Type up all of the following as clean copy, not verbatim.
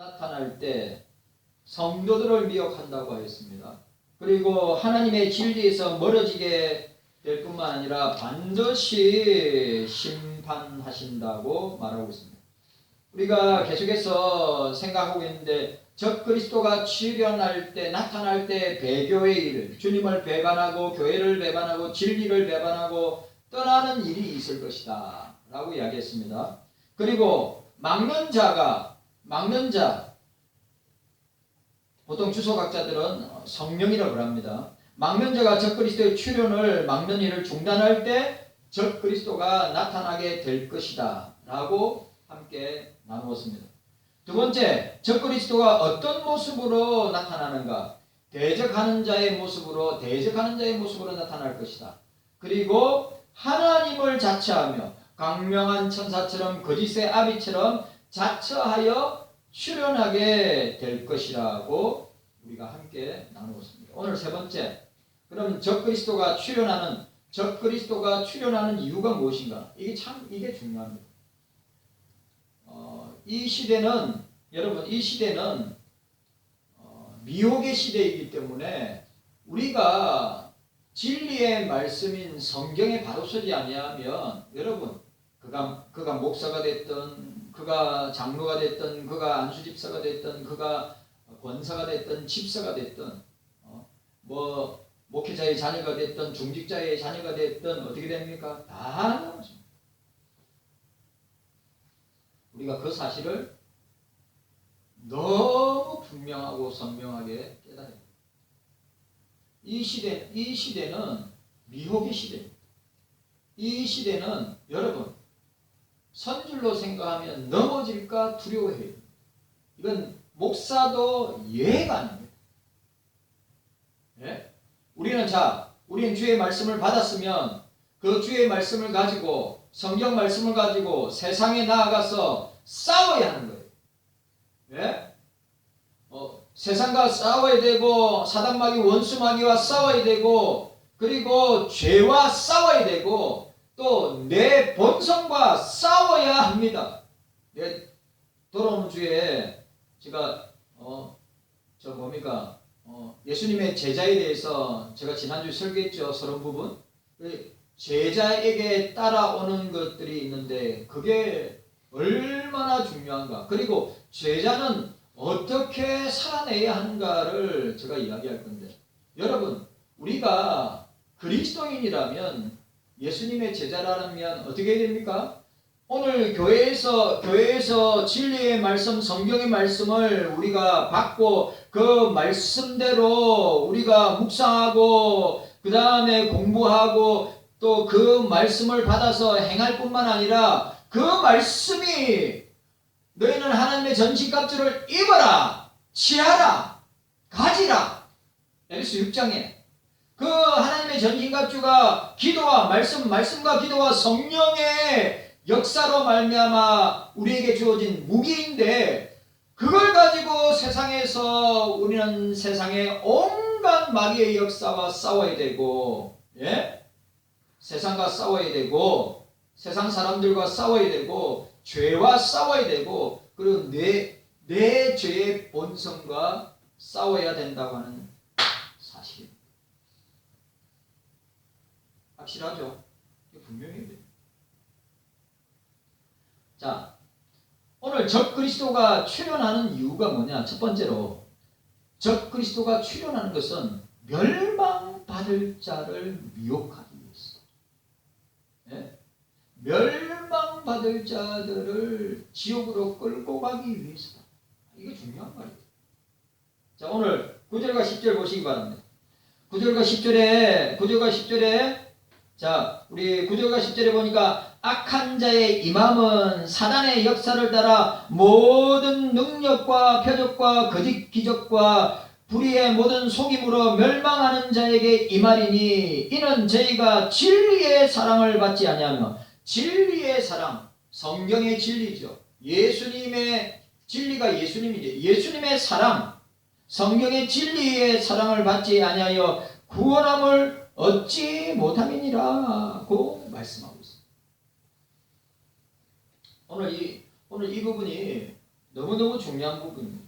나타날 때 성도들을 미혹한다고 하였습니다. 그리고 하나님의 진리에서 멀어지게 될 뿐만 아니라 반드시 심판하신다고 말하고 있습니다. 우리가 계속해서 생각하고 있는데 적그리스도가 출현할 때 나타날 때 배교의 일, 주님을 배반하고 교회를 배반하고 진리를 배반하고 떠나는 일이 있을 것이다 라고 이야기했습니다. 그리고 막는 자, 보통 주석학자들은 성령이라고 합니다. 막는 자가 적그리스도의 출현을 막는 일을 중단할 때 적그리스도가 나타나게 될 것이다 라고 함께 나누었습니다. 두 번째, 적그리스도가 어떤 모습으로 나타나는가? 대적하는 자의 모습으로 나타날 것이다. 그리고 하나님을 자처하며 광명한 천사처럼 거짓의 아비처럼 자처하여 출현하게 될 것이라고 우리가 함께 나누었습니다. 오늘 세 번째, 그럼 적그리스도가 출현하는 이유가 무엇인가? 이게 중요합니다. 이 시대는 미혹의 시대이기 때문에 우리가 진리의 말씀인 성경에 바로 서지 아니하면 여러분 그가 목사가 됐든 그가 장로가 됐든 그가 안수집사가 됐든 그가 권사가 됐든 집사가 됐든 목회자의 자녀가 됐든 중직자의 자녀가 됐든 어떻게 됩니까? 다 나오죠. 우리가 그 사실을 너무 분명하고 선명하게 깨달아야 됩니다. 이 시대는 미혹의 시대입니다. 이 시대는 여러분 선줄로 생각하면 넘어질까 두려워해요. 이건 목사도 예가 아닙니다. 예? 우리는 주의 말씀을 받았으면 그 주의 말씀을 가지고 성경 말씀을 가지고 세상에 나아가서 싸워야 하는 거예요. 예? 세상과 싸워야 되고 사단마귀 원수마귀와 싸워야 되고 그리고 죄와 싸워야 되고 또 내 본성과 싸워야 합니다. 돌아오는 주에 제가 예수님의 제자에 대해서 제가 지난주에 설교했죠. 서론 부분. 제자에게 따라오는 것들이 있는데 그게 얼마나 중요한가. 그리고 제자는 어떻게 살아내야 하는가를 제가 이야기할 건데 여러분 우리가 그리스도인이라면 예수님의 제자라면 어떻게 해야 됩니까? 오늘 교회에서 진리의 말씀, 성경의 말씀을 우리가 받고 그 말씀대로 우리가 묵상하고 그 다음에 공부하고 또 그 말씀을 받아서 행할 뿐만 아니라 그 말씀이 너희는 하나님의 전신갑주를 입어라, 취하라, 가지라. 에베소 6장에 그 하나님의 전신갑주가 기도와 말씀과 기도와 성령의 역사로 말미암아 우리에게 주어진 무기인데 그걸 가지고 세상에서 우리는 세상의 온갖 마귀의 역사와 싸워야 되고 세상과 싸워야 되고 세상 사람들과 싸워야 되고 죄와 싸워야 되고 그리고 내 죄의 본성과 싸워야 된다고 하는 사실입니다. 확실하죠? 분명히 해야 돼요. 자, 오늘 적그리스도가 출현하는 이유가 뭐냐? 첫 번째로 적그리스도가 출현하는 것은 멸망받을 자를 미혹하기 위해서. 멸망받을 자들을 지옥으로 끌고 가기 위해서다. 이게 중요한 말이에요. 자, 오늘 9절과 10절 보시기 바랍니다. 9절과 10절에 자, 우리 9절과 10절에 보니까 악한 자의 임함은 사단의 역사를 따라 모든 능력과 표적과 거짓 기적과 불의의 모든 속임으로 멸망하는 자에게 임하리니 이는 저희가 진리의 사랑을 받지 아니하며 진리의 사랑, 성경의 진리죠. 예수님의 진리가 예수님이죠. 예수님의 사랑, 성경의 진리의 사랑을 받지 아니하여 구원함을 얻지 못함이니라고 말씀하고 있습니다. 오늘 이 부분이 너무너무 중요한 부분입니다.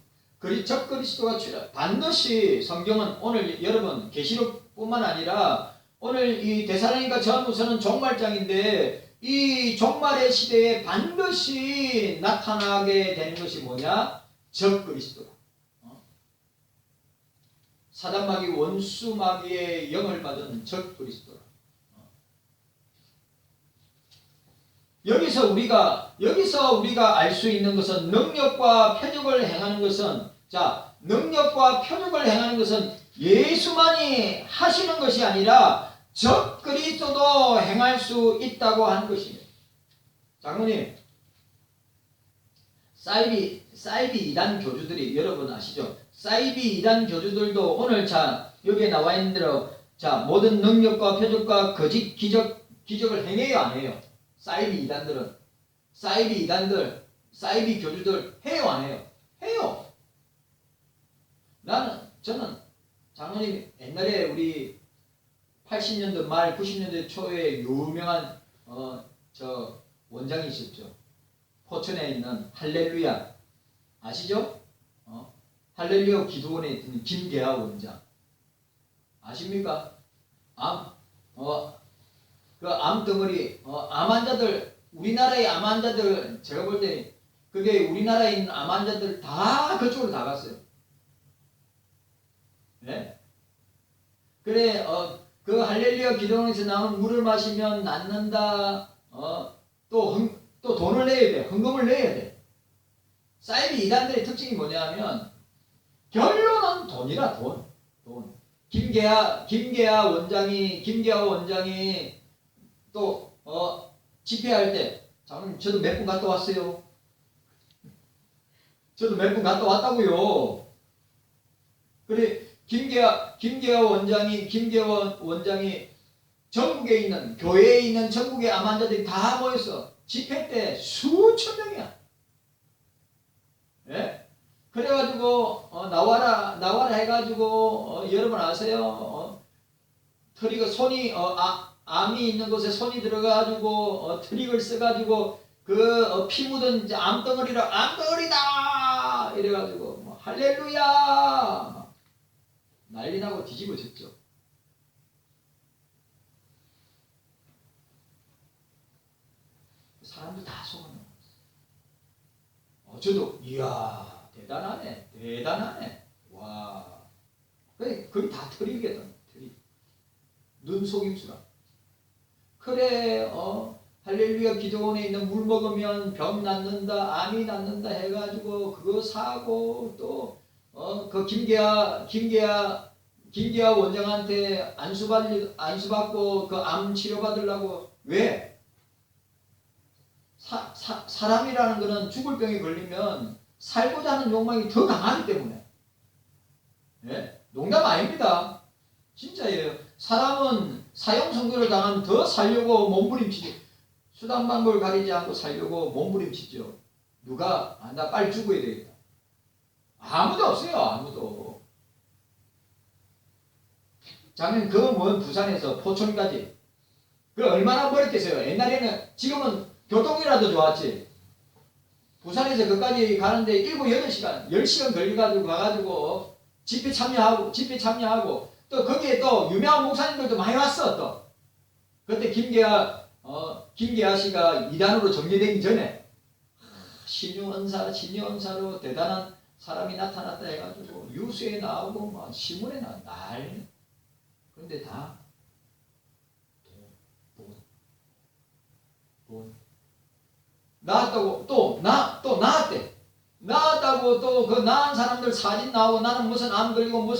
적 그리스도가 반드시 성경은 오늘 여러분 계시록뿐만 아니라 오늘 이 데살로니가 전후서는 종말장인데 이 종말의 시대에 반드시 나타나게 되는 것이 뭐냐? 적 그리스도다. 사단마귀 원수마귀의 영을 받은 적 그리스도다. 여기서 우리가 알 수 있는 것은 능력과 표적을 행하는 것은 능력과 표적을 행하는 것은 예수만이 하시는 것이 아니라 적 그리스도도 행할 수 있다고 하는 것입니다. 장로님, 사이비 이단 교주들이 여러분 아시죠? 사이비 이단 교주들도 오늘 여기에 나와 있는 대로 모든 능력과 표적과 거짓 기적을 행해요, 안 해요? 사이비 이단들, 사이비 교주들 해요, 안 해요? 해요. 저는 장로님 옛날에 우리 80년대 말 90년대 초에 유명한 원장이 있었죠. 포천에 있는 할렐루야 아시죠? 할렐루야 기도원에 있는 김계하 원장 아십니까? 그 암덩어리 암 환자들 우리나라의 암 환자들 제가 볼 때 그게 우리나라에 있는 암 환자들 다 그쪽으로 다 갔어요. 네? 그래 그 할렐루야 기도원에서 나온 물을 마시면 낫는다. 또 돈을 내야 돼. 헌금을 내야 돼. 사이비 이단들의 특징이 뭐냐면 결론은 돈이라 돈. 김계하 원장이 또 집회할 때 장로님 저도 몇 분 갔다 왔어요. 저도 몇 분 갔다 왔다고요. 그래 김계하 원장이 전국에 있는 교회에 있는 전국의 암 환자들이 다 모여서 집회 때 수천 명이야. 예? 그래가지고 나와라 해가지고 여러분 아세요? 트릭을 손이 암이 있는 곳에 손이 들어가지고 트릭을 써가지고 그 피 묻은 암덩어리다 이래가지고 할렐루야 난리 나고 뒤집어졌죠. 사람들 다 속아넘었어. 저도 이야 대단하네. 와, 그게 다 트릭이거든. 트릭. 눈속임수라. 그래 할렐루야 기도원에 있는 물 먹으면 병 낫는다, 암이 낫는다 해가지고 그거 사고 또 그 김계하 원장한테 안수받고 그 암 치료받으려고 왜? 사람이라는 것은 죽을 병에 걸리면 살고자 하는 욕망이 더 강하기 때문에. 예? 농담 아닙니다. 진짜예요. 사람은 사형 선고를 당하면 더 살려고 몸부림치지. 수단 방법을 가리지 않고 살려고 몸부림치죠. 누가 나 빨리 죽어야 되겠다. 아무도 없어요. 아무도. 작년 부산에서 포천까지 그 얼마나 멀었겠어요. 옛날에는 지금은 교통이라도 좋았지. 부산에서 거기까지 가는데 8시간 10시간 걸려가지고 가가지고 집회 참여하고 또 거기에 또 유명한 목사님들도 많이 왔어. 또 그때 김계하 씨가 이단으로 정리되기 전에 신유언사로 대단한 사람이 나타났다 해가지고 뉴스에 나오고 막 신문에 나오고 난리. 그런데 다 돈. 나았다고 또 나았대. 나았다고 또 그 나은 사람들 사진 나오고 나는 무슨 암 걸린다고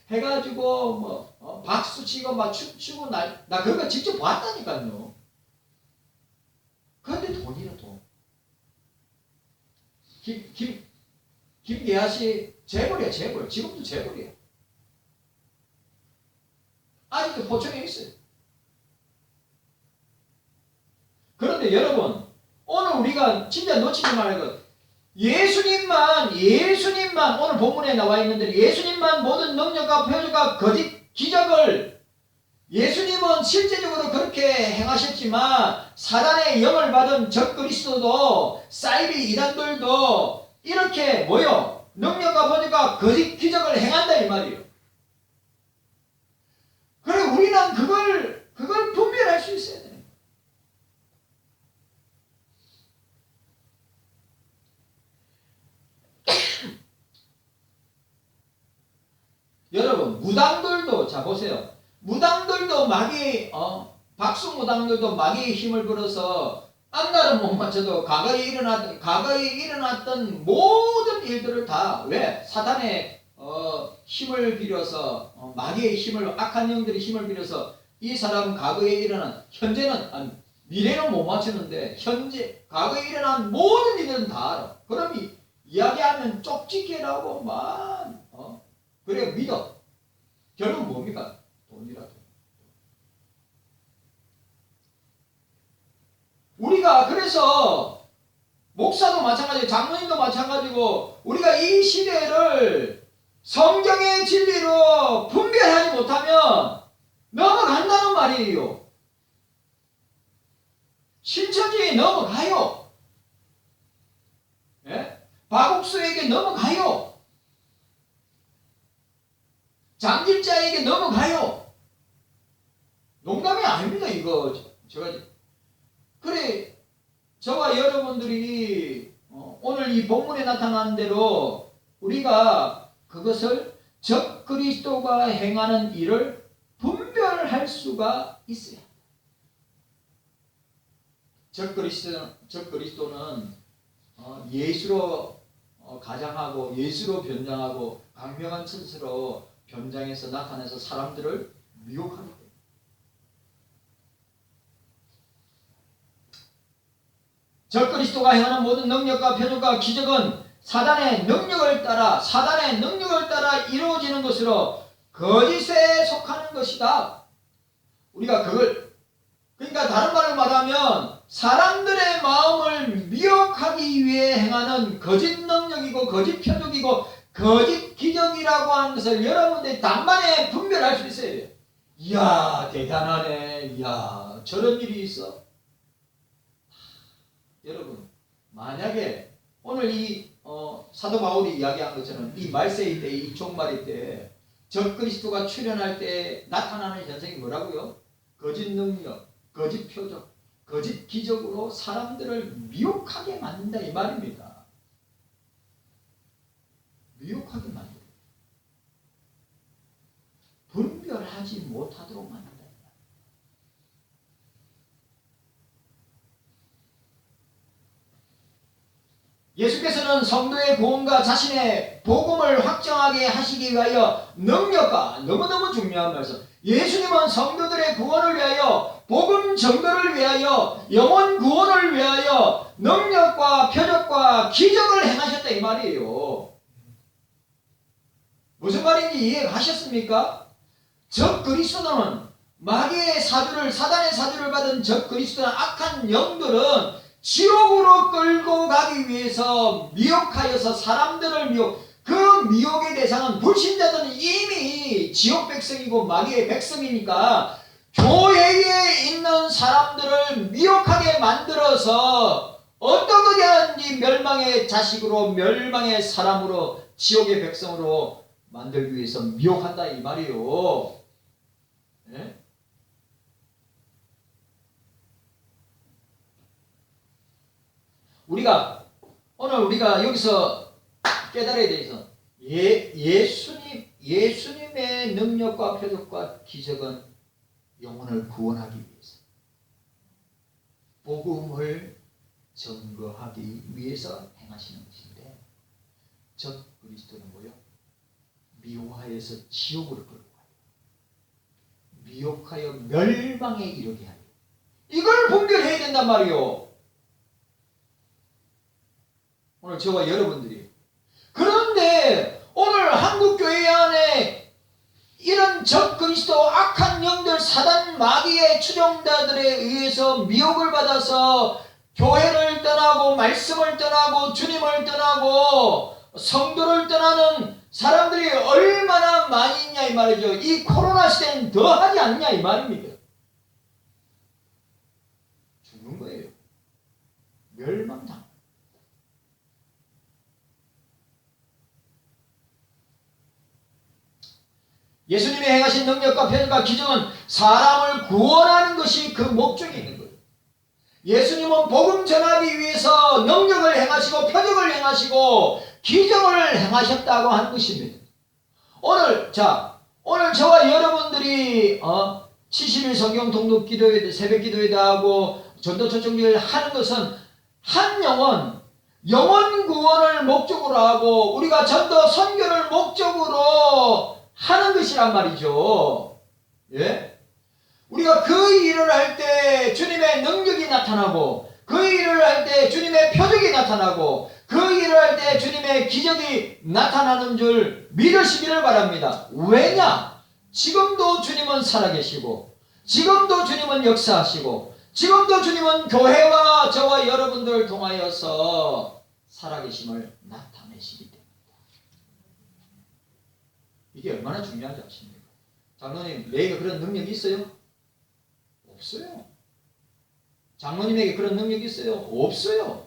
해가지고 박수 치고 막 춤추고 나 그거 직접 봤다니까요. 그런데 돈이라 돈. 김계하 씨 재벌이야. 지금도 재벌이야. 아직도 포천에 있어요. 그런데 여러분 오늘 우리가 진짜 놓치지 말아야 것 예수님만 오늘 본문에 나와 있는 대로 예수님만 모든 능력과 표적과 거짓 기적을 예수님은 실제적으로 그렇게 행하셨지만 사단의 영을 받은 적그리스도도 사이비 이단들도 이렇게 뭐요? 능력과 번역과 거짓 기적을 행한다 이 말이에요. 그래 우리는 그걸 분별할 수 있어야 돼요. 여러분 무당들도 자 보세요. 무당들도 박수 무당들도 마귀의 힘을 빌어서 앞날은 못 맞춰도 과거에 일어났던 모든 일들을 다 왜? 사단의 힘을 빌어서 마귀의 힘을 악한 영들의 힘을 빌어서 이 사람은 과거에 일어난 현재는 미래는 못 맞추는데 현재 과거에 일어난 모든 일들은 다 알아. 그럼 이야기하면 쪽집게라고 그래 믿어. 결국 뭡니까? 돈이라도. 우리가 그래서 목사도 마찬가지고 장로님도 마찬가지고 우리가 이 시대를 성경의 진리로 분별하지 못하면 넘어간다는 말이에요. 신천지에 넘어가요. 예? 박옥수에게 넘어가요. 장길자에게 넘어가요. 농담이 아닙니다. 이거 제가 그래 저와 여러분들이 오늘 이 본문에 나타난 대로 우리가 그것을 적그리스도가 행하는 일을 분별할 수가 있어요. 적그리스도는 예수로 가장하고 예수로 변장하고 강명한 천사로 변장해서 나타내서 사람들을 미혹하는 거예요. 적그리스도가 행하는 모든 능력과 표적과 기적은 사단의 능력을 따라 이루어지는 것으로 거짓에 속하는 것이다. 우리가 그러니까 다른 말을 말하면 사람들의 마음을 미혹하기 위해 행하는 거짓 능력이고 거짓 표적이고 거짓 기적이라고 하는 것을 여러분들이 단번에 분별할 수 있어야 돼요. 이야 대단하네. 이야 저런 일이 있어. 여러분 만약에 오늘 이 사도 바울이 이야기한 것처럼 이 말세의 때, 이 종말의 때 적그리스도가 출현할 때 나타나는 현상이 뭐라고요? 거짓 능력, 거짓 표적, 거짓 기적으로 사람들을 미혹하게 만든다 이 말입니다. 미혹하게 만든다. 분별하지 못하도록 만든다. 예수께서는 성도의 구원과 자신의 복음을 확정하게 하시기 위하여 능력과 너무너무 중요한 말씀. 예수님은 성도들의 구원을 위하여 복음 전도를 위하여 영혼 구원을 위하여 능력과 표적과 기적을 행하셨다 이 말이에요. 무슨 말인지 이해하셨습니까? 적그리스도는 마귀의 사주를 사단의 사주를 받은 적그리스도는 악한 영들은 지옥으로 끌고 가기 위해서 미혹하여서 사람들을 그 미혹의 대상은 불신자들은 이미 지옥 백성이고 마귀의 백성이니까 교회에 있는 사람들을 미혹하게 만들어서 어떻게 하는지 멸망의 자식으로 멸망의 사람으로 지옥의 백성으로 만들기 위해서 미혹한다 이 말이에요. 네? 오늘 우리가 여기서 깨달아야 되죠. 예수님의 능력과 표적과 기적은 영혼을 구원하기 위해서, 복음을 증거하기 위해서 행하시는 것인데, 적그리스도는 뭐요? 미혹하여서 지옥으로 끌고 가요. 미혹하여 멸망에 이르게 하요. 이걸 분별해야 된단 말이요. 오늘 저와 여러분들이. 그런데 오늘 한국교회 안에 이런 적그리스도 악한 영들 사단 마귀의 추종자들에 의해서 미혹을 받아서 교회를 떠나고 말씀을 떠나고 주님을 떠나고 성도를 떠나는 사람들이 얼마나 많이 있냐 이 말이죠. 이 코로나 시대는 더 하지 않냐 이 말입니다. 죽는 거예요. 멸망당. 예수님이 행하신 능력과 표현과 기적은 사람을 구원하는 것이 그 목적이 있는 거예요. 예수님은 복음 전하기 위해서 능력을 행하시고 표적을 행하시고 기적을 행하셨다고 하는 것입니다. 오늘 저와 여러분들이 70일 성경 통독 기도회, 새벽 기도회도 하고 전도 초청기를 하는 것은 한 영혼 구원을 목적으로 하고 우리가 전도 선교를 목적으로 하는 것이란 말이죠. 예? 우리가 그 일을 할 때 주님의 능력이 나타나고 그 일을 할 때 주님의 표적이 나타나고 그 일을 할 때 주님의 기적이 나타나는 줄 믿으시기를 바랍니다. 왜냐? 지금도 주님은 살아계시고 지금도 주님은 역사하시고 지금도 주님은 교회와 저와 여러분들을 통하여서 살아계심을 나타내시기 때문입니다. 이게 얼마나 중요한지 아십니까? 장로님, 내게 그런 능력이 있어요? 없어요. 장로님에게 그런 능력이 있어요? 없어요.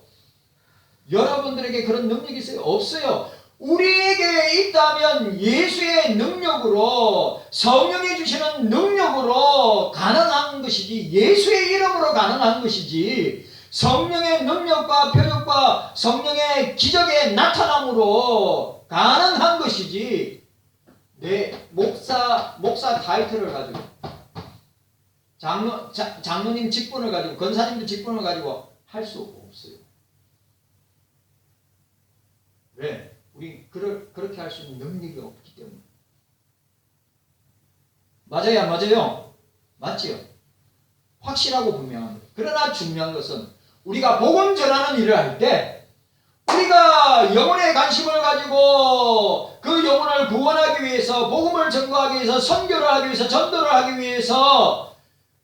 여러분들에게 그런 능력이 있어요? 없어요. 우리에게 있다면 예수의 능력으로 성령이 주시는 능력으로 가능한 것이지 예수의 이름으로 가능한 것이지 성령의 능력과 표적과 성령의 기적의 나타남으로 가능한 것이지 내 목사 타이틀을 가지고 장로님 직분을 가지고 권사님들 직분을 가지고 할 수 없어요. 왜? 우리 그렇게 할 수 있는 능력이 없기 때문에. 맞아요? 안 맞아요? 맞지요? 확실하고 분명합니다. 그러나 중요한 것은 우리가 복음 전하는 일을 할 때 우리가 영혼의 관심을 가지고 그 영혼을 구원하기 위해서 복음을 전거하기 위해서 선교를 하기 위해서 전도를 하기 위해서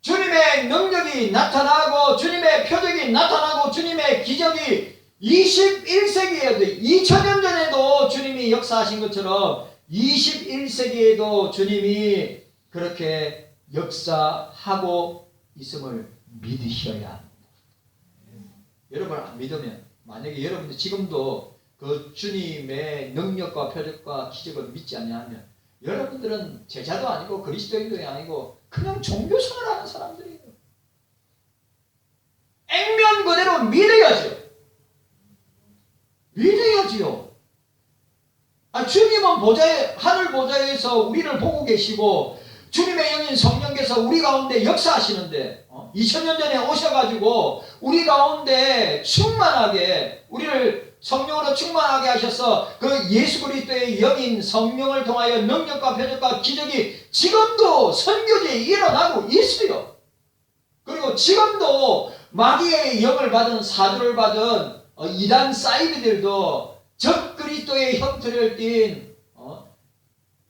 주님의 능력이 나타나고 주님의 표적이 나타나고 주님의 기적이 21세기에도 2000년 전에도 주님이 역사하신 것처럼 21세기에도 주님이 그렇게 역사하고 있음을 믿으셔야 합니다. 여러분 안 믿으면 만약에 여러분들 지금도 그 주님의 능력과 표적과 기적을 믿지 않냐면 여러분들은 제자도 아니고 그리스도인도 아니고 그냥 종교생활하는 사람들이에요. 액면 그대로 믿어야죠. 믿어야지요. 주님은 하늘 보좌에서 우리를 보고 계시고 주님의 영인 성령께서 우리 가운데 역사하시는데 2000년 전에 오셔가지고 우리 가운데 충만하게 우리를 성령으로 충만하게 하셔서 그 예수 그리스도의 영인 성령을 통하여 능력과 표적과 기적이 지금도 선교지에 일어나고 있어요. 그리고 지금도 마귀의 영을 받은 사주를 받은 이단 사이비들도 적 그리스도의 형태를 띈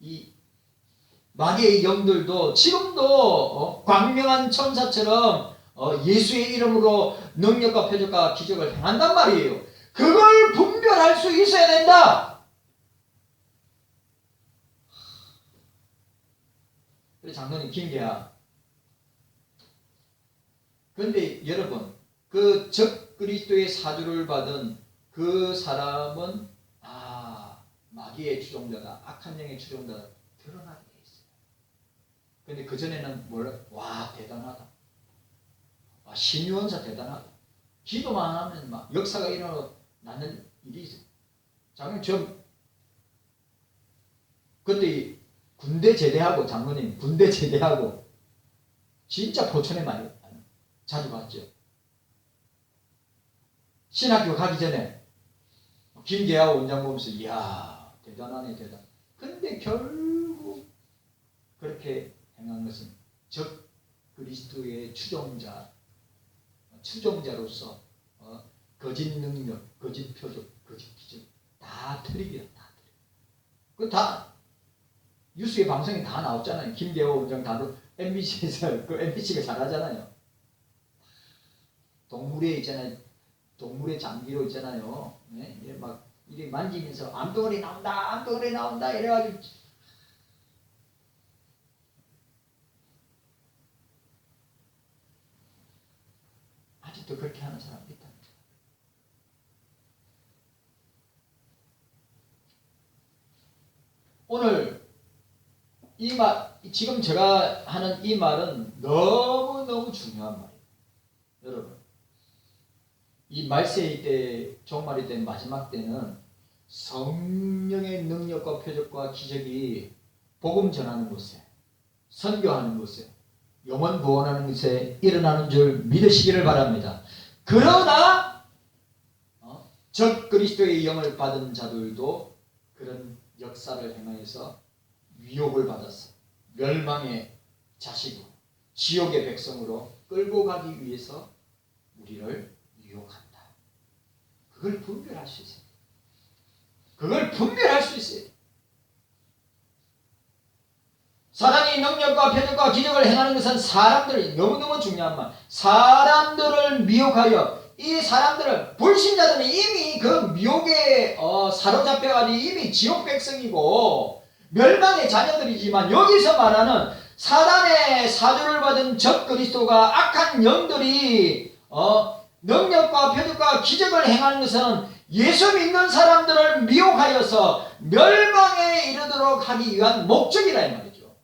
이 마귀의 영들도 지금도 광명한 천사처럼 예수의 이름으로 능력과 표적과 기적을 행한단 말이에요. 그걸 분별할 수 있어야 된다. 그래 장로님 김계야. 그런데 여러분 그 적 그리스도의 사주를 받은 그 사람은 마귀의 추종자다, 악한 영의 추종자다 드러나게 돼 있어요. 근데 그 전에는 와 대단하다, 신유원사 대단하다, 기도만 하면 막 역사가 일어나고 나는 일이 있어요. 장로님 그때 군대 제대하고 장로님 군대 제대하고 진짜 포천에 많이 자주 갔죠. 신학교 가기 전에 김계하 원장 보면서 이야 대단하네 대단. 근데 결국 그렇게 행한 것은 적 그리스도의 추종자로서 거짓 능력, 거짓 표적, 거짓 기적 다 틀리기야 다 틀려. 그 다 뉴스의 방송에 다 나왔잖아요. 김계하 원장 다루 MBC에서 그 MBC가 잘하잖아요. 동물의 있잖아요. 동물의 장기로 있잖아요. 네? 막 이렇게 만지면서 암덩어리 나온다, 암덩어리 나온다 이래가지고 아직도 그렇게 하는 사람이 있다. 오늘 이 말, 지금 제가 하는 이 말은 너무너무 중요한 말이에요. 여러분, 이 말세의 때, 종말의 때, 마지막 때는 성령의 능력과 표적과 기적이 복음 전하는 곳에, 선교하는 곳에, 영혼 구원하는 곳에 일어나는 줄 믿으시기를 바랍니다. 그러나 적 그리스도의 영을 받은 자들도 그런 역사를 행하여서 위협을 받았어. 멸망의 자식으로, 지옥의 백성으로 끌고 가기 위해서 우리를 유혹한다. 그걸 분별할 수 있어요. 그걸 분별할 수 있어요. 사단이 능력과 표적과 기적을 행하는 것은 사람들이 너무너무 중요한 말. 사람들을 미혹하여 이 사람들은 불신자들은 이미 그 미혹에 사로잡혀가지고 이미 지옥 백성이고 멸망의 자녀들이지만 여기서 말하는 사단의 사주를 받은 적 그리스도가 악한 영들이 능력과 표적과 기적을 행하는 것은 예수 믿는 사람들을 미혹하여서 멸망에 이르도록 하기 위한 목적이라 이 말이죠.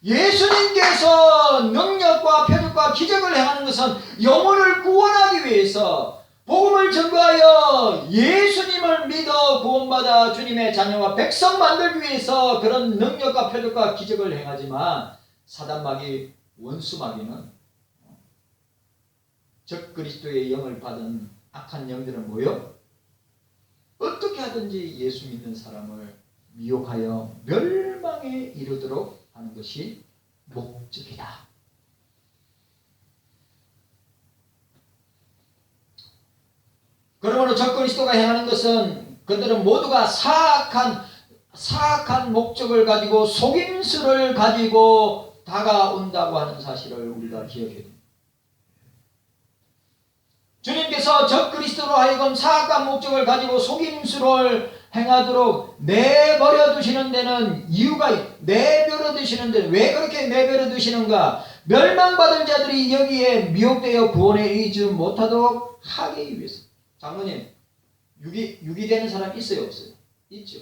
예수님께서 능력과 표적과 기적을 행하는 것은 영혼을 구원하기 위해서 복음을 전거하여 예수님을 믿어 구원받아 주님의 자녀와 백성 만들기 위해서 그런 능력과 표적과 기적을 행하지만 사단마귀 원수마귀는 적 그리스도의 영을 받은 악한 영들은 뭐요? 어떻게 하든지 예수 믿는 사람을 미혹하여 멸망에 이르도록 하는 것이 목적이다. 그러므로 적 그리스도가 행하는 것은 그들은 모두가 사악한 목적을 가지고 속임수를 가지고 다가온다고 하는 사실을 우리가 기억해야 됩니다. 주님께서 적 그리스도로 하여금 사악한 목적을 가지고 속임수를 행하도록 내버려 두시는 데는 이유가 내버려 두시는 데는 왜 그렇게 내버려 두시는가? 멸망받을 자들이 여기에 미혹되어 구원에 이르지 못하도록 하기 위해서. 장로님, 유기되는 사람 있어요, 없어요? 있죠.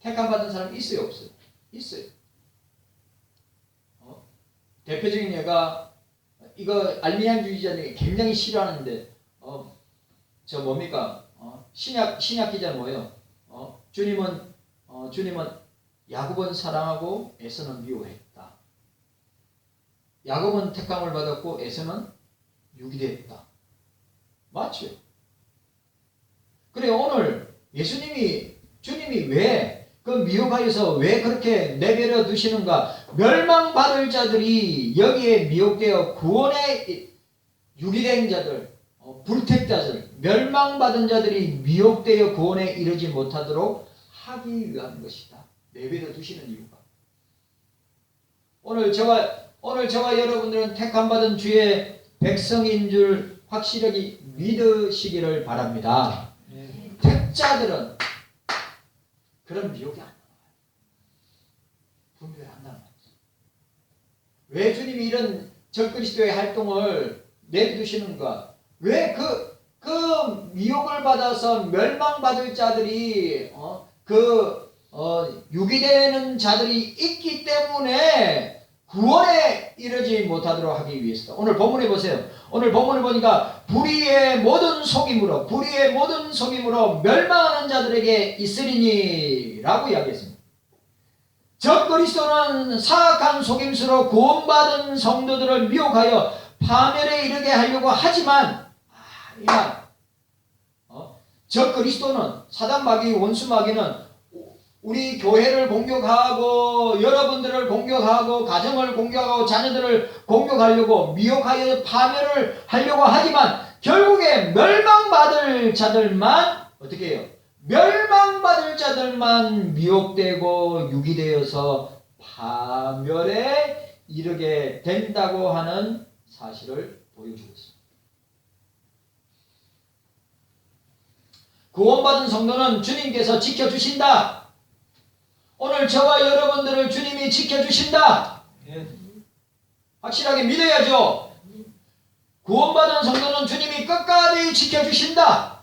택함받은 사람 있어요, 없어요? 있어요. 대표적인 예가 이거 알미안주의자들이 굉장히 싫어하는데 저 뭡니까? 신약 기자는 뭐예요? 주님은 야곱은 사랑하고 에서는 미워했다. 야곱은 택함을 받았고 에서는 유기됐다. 맞죠? 그래 오늘 주님이 왜 그 미혹하여서 왜 그렇게 내버려 두시는가? 멸망받을 자들이 여기에 미혹되어 구원에 유기된 자들, 불택자들, 멸망받은 자들이 미혹되어 구원에 이르지 못하도록 하기 위한 것이다. 내버려 두시는 이유가. 오늘 저와 여러분들은 택함받은 주의 백성인 줄 확실하게 믿으시기를 바랍니다. 택자들은 그런 미혹이 안 나와요. 분별한다는 말이죠. 왜 주님이 이런 적그리스도의 활동을 내두시는가? 왜 그 미혹을 받아서 멸망받을 자들이 유기되는 자들이 있기 때문에 구원에 이르지 못하도록 하기 위해서다. 오늘 본문에 보세요. 오늘 본문을 보니까 불의의 모든 속임으로 멸망하는 자들에게 있으리니 라고 이야기했습니다. 적 그리스도는 사악한 속임수로 구원받은 성도들을 미혹하여 파멸에 이르게 하려고 하지만 적 그리스도는 사단마귀 원수마귀는 우리 교회를 공격하고 여러분들을 공격하고 가정을 공격하고 자녀들을 공격하려고 미혹하여 파멸을 하려고 하지만 결국에 멸망받을 자들만 어떻게 해요? 멸망받을 자들만 미혹되고 유기되어서 파멸에 이르게 된다고 하는 사실을 보여주고 있습니다. 구원받은 성도는 주님께서 지켜주신다. 오늘 저와 여러분들을 주님이 지켜주신다. 확실하게 믿어야죠. 구원받은 성도는 주님이 끝까지 지켜주신다.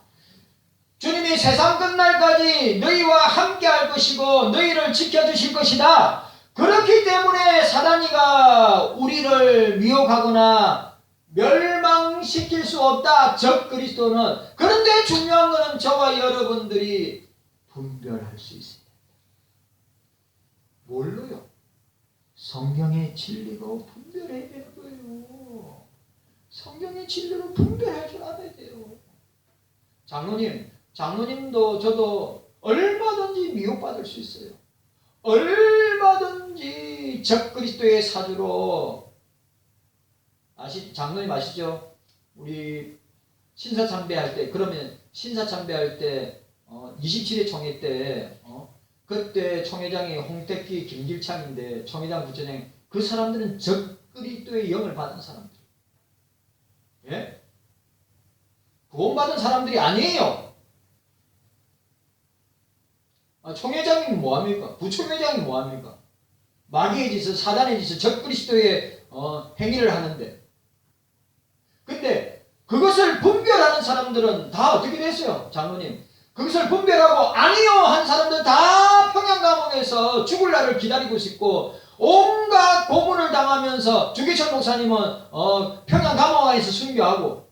주님이 세상 끝날까지 너희와 함께 할 것이고 너희를 지켜주실 것이다. 그렇기 때문에 사단이가 우리를 미혹하거나 멸망시킬 수 없다. 적 그리스도는. 그런데 중요한 것은 저와 여러분들이 분별할 수 있어요. 뭘로요? 성경의 진리로 분별해야 되는 거예요. 성경의 진리로 분별할 줄 알아야 돼요. 장로님도 저도 얼마든지 미혹받을 수 있어요. 얼마든지 적 그리스도의 사주로 장로님 아시죠? 우리 신사참배할 때, 그러면 신사참배할 때 27회 총회 때 그때 총회장이 홍택기 김길창인데 총회장 부총장 그 사람들은 적 그리스도의 영을 받은 사람들. 예? 구원받은 사람들이 아니에요. 총회장이 뭐합니까? 부총회장이 뭐합니까? 마귀의 짓을, 사단의 짓을, 적 그리스도의 행위를 하는데, 근데 그것을 분별하는 사람들은 다 어떻게 됐어요? 장로님, 그것을 분별하고 아니요 한 사람들은 다 평양감옥에서 죽을 날을 기다리고 있고 온갖 고문을 당하면서 주기철 목사님은 평양감옥 안에서 순교하고,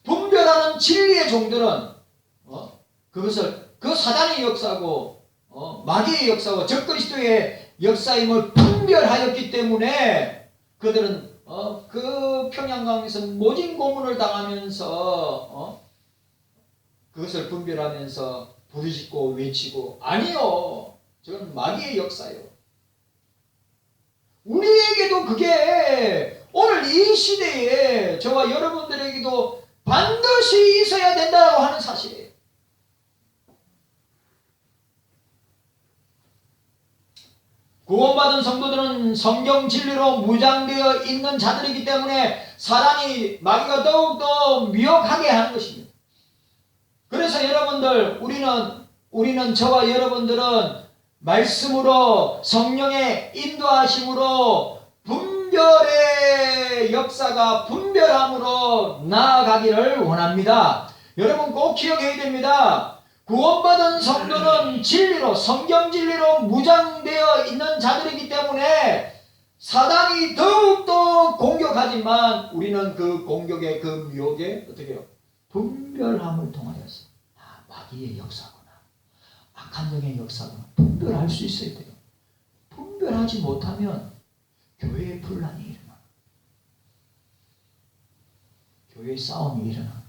분별하는 진리의 종들은 그것을 그 사단의 역사고 마귀의 역사고 적그리스도의 역사임을 분별하였기 때문에 그들은 그 평양강에서 모진 고문을 당하면서 그것을 분별하면서 부르짖고 외치고 아니요 저건 마귀의 역사요. 우리에게도 그게 오늘 이 시대에 저와 여러분들에게도 반드시 있어야 된다고 하는 사실이에요. 구원받은 성도들은 성경 진리로 무장되어 있는 자들이기 때문에 사단이 마귀가 더욱더 미혹하게 하는 것입니다. 그래서 여러분들 우리는 저와 여러분들은 말씀으로 성령의 인도하심으로 분별의 역사가 분별함으로 나아가기를 원합니다. 여러분 꼭 기억해야 됩니다. 구원받은 성도는 진리로 성경 진리로 무장되어 있는 자들이기 때문에 사단이 더욱더 공격하지만 우리는 그 공격의 그 미혹에 어떻게 해요? 분별함을 통하여서 마귀의 역사구나 악한 영의 역사구나 분별할 수 있어야 돼요. 분별하지 못하면 교회에 분란이 일어나. 교회에 싸움이 일어나.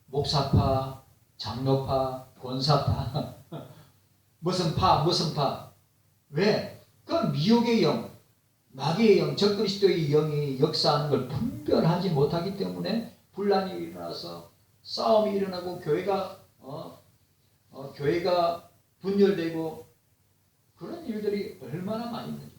목사파, 장로파, 권사파 무슨 파 왜? 그건 미혹의 영, 마귀의 영, 적그리스도의 영이 역사하는 걸 분별하지 못하기 때문에 분란이 일어나서 싸움이 일어나고 교회가 분열되고 그런 일들이 얼마나 많이 있는지.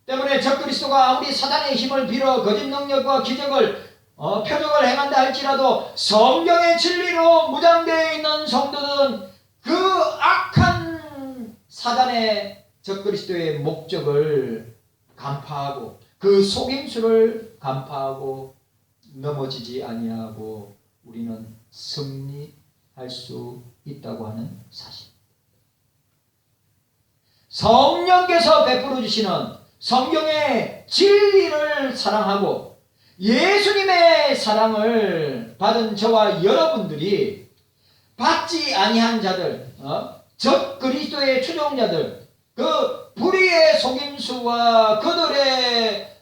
때문에 적그리스도가 아무리 사단의 힘을 빌어 거짓 능력과 기적을 표적을 행한다 할지라도 성경의 진리로 무장되어 있는 성도들은 그 악한 사단의 적그리스도의 목적을 간파하고 그 속임수를 간파하고 넘어지지 아니하고 우리는 승리할 수 있다고 하는 사실. 성령께서 베풀어 주시는 성경의 진리를 사랑하고 예수님의 사랑을 받은 저와 여러분들이 받지 아니한 자들, 적 그리스도의 추종자들, 그 불의의 속임수와 그들의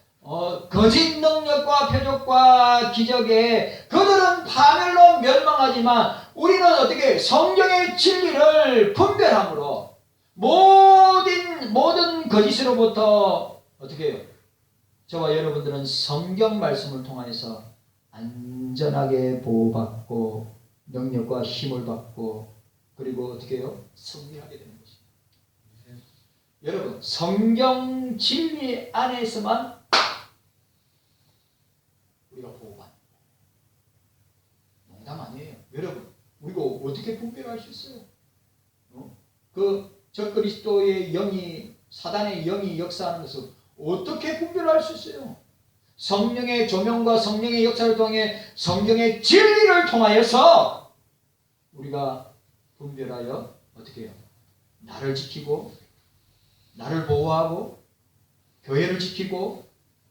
거짓 능력과 표적과 기적에 그들은 파멸로 멸망하지만 우리는 어떻게 성경의 진리를 분별함으로 모든 거짓으로부터 어떻게 해요? 저와 여러분들은 성경 말씀을 통해서 안전하게 보호받고 능력과 힘을 받고 그리고 어떻게 해요? 승리하게 되는 것입니다. 여러분 성경 진리 안에서만 여러분, 우리가 어떻게 분별할 수 있어요? 그 적그리스도의 영이, 사단의 영이 역사하는 것을 어떻게 분별할 수 있어요? 성령의 조명과 성령의 역사를 통해 성경의 진리를 통하여서 우리가 분별하여 어떻게 해요? 나를 지키고, 나를 보호하고, 교회를 지키고,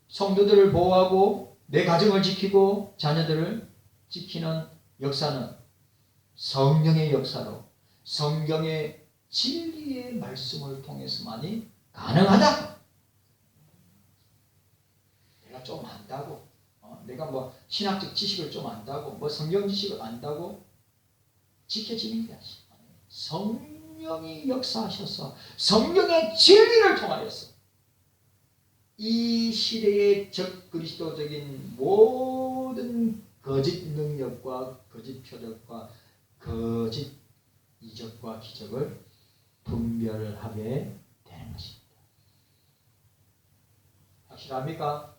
성도들을 보호하고, 내 가정을 지키고, 자녀들을 지키는 역사는 성령의 역사로, 성경의 진리의 말씀을 통해서만이 가능하다. 내가 좀 안다고, 내가 뭐 신학적 지식을 좀 안다고, 뭐 성경 지식을 안다고 지켜지는 게 아니야. 성령이 역사하셔서 성령의 진리를 통하여서 이 시대의 적그리스도적인 모든 거짓 능력과 거짓 표적과 거짓 이적과 기적을 분별하게 되는 것입니다. 확실합니까?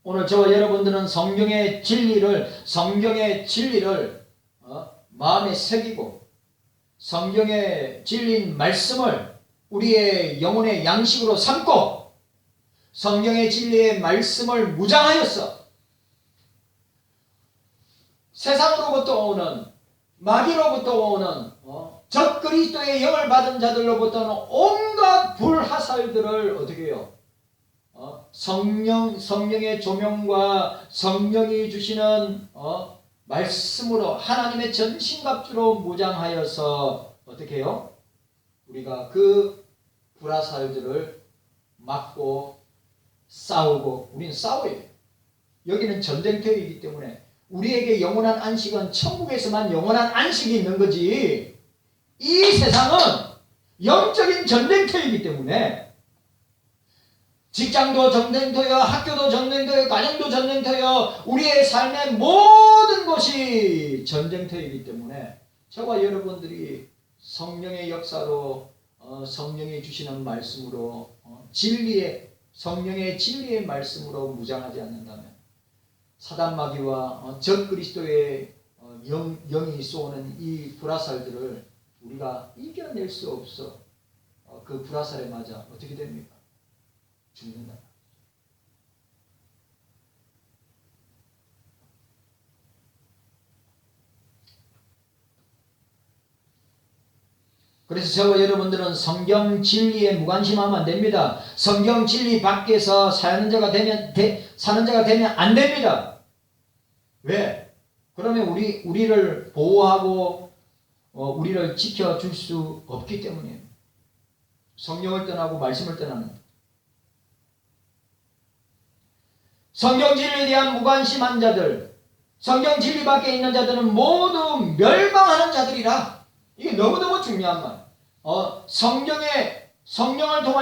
오늘 저와 여러분들은 성경의 진리를 마음에 새기고 성경의 진리인 말씀을 우리의 영혼의 양식으로 삼고 성경의 진리의 말씀을 무장하여서 세상으로부터 오는, 마귀로부터 오는 적그리스도의 영을 받은 자들로부터는 온갖 불화살들을 어떻게 해요? 성령의 조명과 성령이 주시는 말씀으로 하나님의 전신갑주로 무장하여서 어떻게 해요? 우리가 그 불화살들을 막고 싸우고, 우리는 싸워야 돼요. 여기는 전쟁터이기 때문에 우리에게 영원한 안식은 천국에서만 영원한 안식이 있는 거지, 이 세상은 영적인 전쟁터이기 때문에 직장도 전쟁터여, 학교도 전쟁터여, 가정도 전쟁터여, 우리의 삶의 모든 것이 전쟁터이기 때문에 저와 여러분들이 성령의 역사로 성령이 주시는 말씀으로 성령의 진리의 말씀으로 무장하지 않는다면 사단 마귀와 적그리스도의 영이 쏘는 이 불화살들을 우리가 이겨낼 수 없어. 그 불화살에 맞아 어떻게 됩니까? 죽는다. 그래서 저와 여러분들은 성경 진리에 무관심하면 안 됩니다. 성경 진리 밖에서 사는 자가 되면 안 됩니다. 왜? 그러면 우리를 보호하고 우리를 지켜줄 수 없기 때문이에요. 성령을 떠나고 말씀을 떠나는. 성경 진리에 대한 무관심한 자들, 성경 진리 밖에 있는 자들은 모두 멸망하는 자들이라. 이게 너무너무 중요한 말. 성령을 통하여